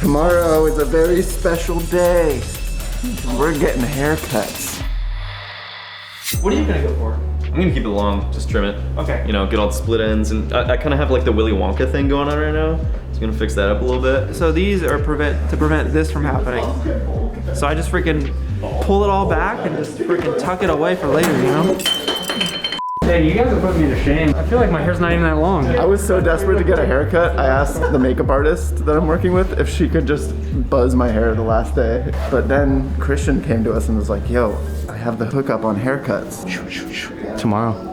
Tomorrow is a very special day. We're getting haircuts. What are you gonna go for? I'm gonna keep it long, just trim it. Okay. You know, get all the split ends, and I kind of have like the Willy Wonka thing going on right now. Just gonna fix that up a little bit. So these are to prevent this from happening. So I just freaking pull it all back and just freaking tuck it away for later, you know? Hey, you guys are putting me to shame. I feel like my hair's not even that long. I was so desperate to get a haircut, I asked the makeup artist that I'm working with if she could just buzz my hair the last day. But then Christian came to us and was like, yo, I have the hookup on haircuts. Tomorrow.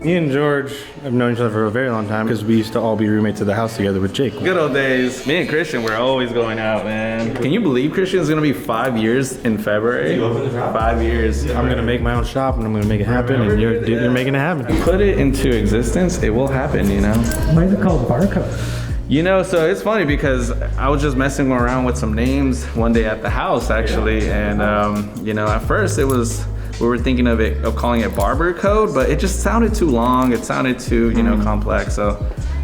Me and George have known each other for a very long time because we used to all be roommates at the house together with Jake. Good old days. Me and Christian, we're always going out, man. Can you believe Christian's gonna be 5 years in February? 5 years. I'm gonna make my own shop and I'm gonna make it happen, and you're making it happen. Put it into existence, it will happen, you know? Why is it called Barcode? You know, so it's funny because I was just messing around with some names one day at the house, actually, and you know, at first we were thinking of calling it Barber Code, but it just sounded too long. It sounded too, you know, complex. So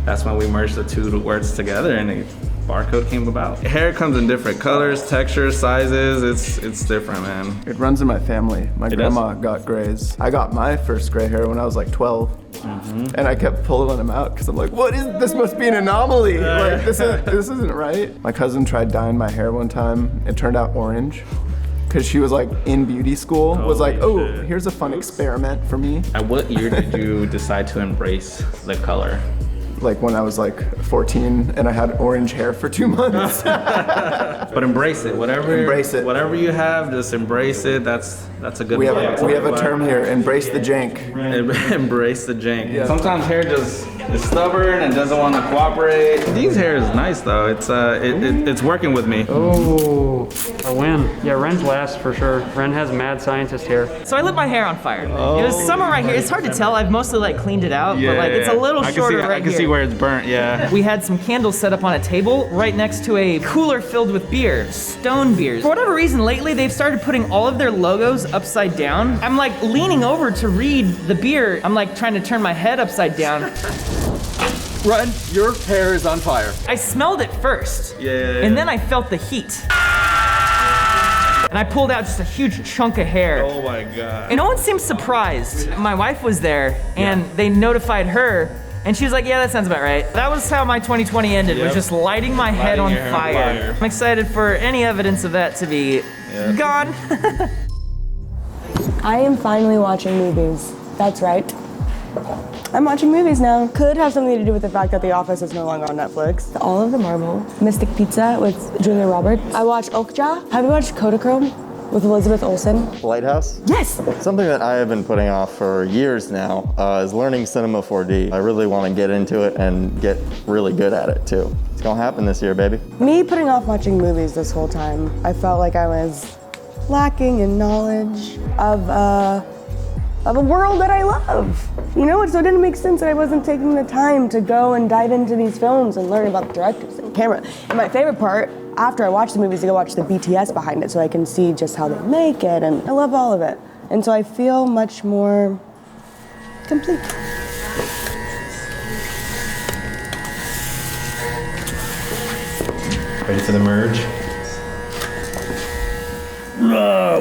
that's when we merged the two words together, and Barcode came about. Hair comes in different colors, textures, sizes. It's different, man. It runs in my family. My grandma got grays. I got my first gray hair when I was like 12. And I kept pulling them out because I'm like, what is this? Must be an anomaly. Like this isn't right. My cousin tried dyeing my hair one time. It turned out orange. Because she was like in beauty school, was like, oh, here's a fun experiment for me. At what year did you decide to embrace the color? Like when I was like 14 and I had orange hair for 2 months. But embrace it, whatever you have, just embrace it. That's a good we have a term here, embrace the jank. Embrace the jank. Yeah. Sometimes hair just is stubborn and doesn't want to cooperate. These hair is nice though. It's working with me. Oh, a win. Yeah, Ren's last for sure. Ren has mad scientist hair. So I lit my hair on fire. It was summer right here. It's hard to tell. I've mostly like cleaned it out, but like it's a little shorter right here. I can see where it's burnt, yeah. We had some candles set up on a table right next to a cooler filled with beer, stone beers. For whatever reason, lately they've started putting all of their logos upside down. I'm like leaning over to read the beer. I'm like trying to turn my head upside down. Ren, your hair is on fire. I smelled it first, and then I felt the heat. And I pulled out just a huge chunk of hair. Oh my God. And no one seemed surprised. My wife was there, and they notified her, and she was like, yeah, that sounds about right. That was how my 2020 ended, was just lighting my head on fire. I'm excited for any evidence of that to be gone. I am finally watching movies. That's right. I'm watching movies now. Could have something to do with the fact that The Office is no longer on Netflix. All of the Marvel. Mystic Pizza with Julia Roberts. I watched Okja. Have you watched Kodachrome with Elizabeth Olsen? Lighthouse? Yes! Something that I have been putting off for years now is learning Cinema 4D. I really want to get into it and get really good at it too. It's gonna happen this year, baby. Me putting off watching movies this whole time, I felt like I was lacking in knowledge of a world that I love. You know, so it didn't make sense that I wasn't taking the time to go and dive into these films and learn about the directors and camera. And my favorite part, after I watch the movies, is to go watch the BTS behind it so I can see just how they make it, and I love all of it. And so I feel much more complete. Ready for the merge?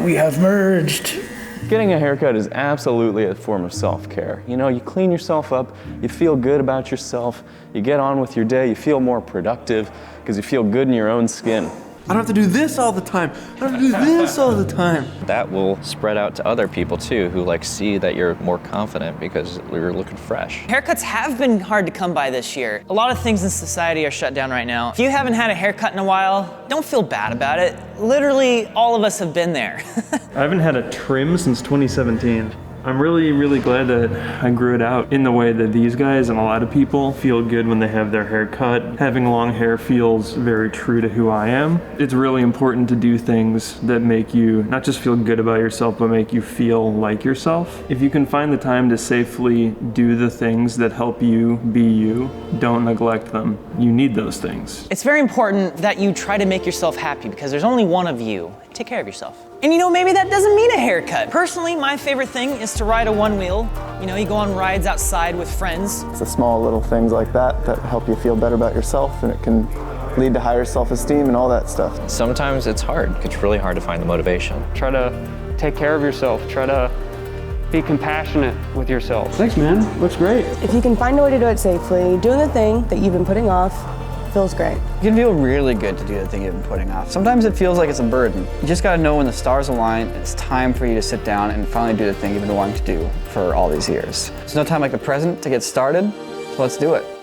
We have merged. Getting a haircut is absolutely a form of self-care. You know, you clean yourself up, you feel good about yourself, you get on with your day, you feel more productive because you feel good in your own skin. I don't have to do this all the time. I don't have to do this all the time. That will spread out to other people too, who like see that you're more confident because you're looking fresh. Haircuts have been hard to come by this year. A lot of things in society are shut down right now. If you haven't had a haircut in a while, don't feel bad about it. Literally, all of us have been there. I haven't had a trim since 2017. I'm really, really glad that I grew it out in the way that these guys and a lot of people feel good when they have their hair cut. Having long hair feels very true to who I am. It's really important to do things that make you not just feel good about yourself, but make you feel like yourself. If you can find the time to safely do the things that help you be you, don't neglect them. You need those things. It's very important that you try to make yourself happy because there's only one of you. take care of yourself. And you know, maybe that doesn't mean a haircut. Personally, my favorite thing is to ride a one wheel. You know, you go on rides outside with friends. It's the small little things like that that help you feel better about yourself, and it can lead to higher self-esteem and all that stuff. Sometimes it's hard. It's really hard to find the motivation. Try to take care of yourself. Try to be compassionate with yourself. Thanks, man. Looks great. If you can find a way to do it safely, doing the thing that you've been putting off feels great. It can feel really good to do the thing you've been putting off. Sometimes it feels like it's a burden. You just gotta know when the stars align, it's time for you to sit down and finally do the thing you've been wanting to do for all these years. There's no time like the present to get started, so let's do it.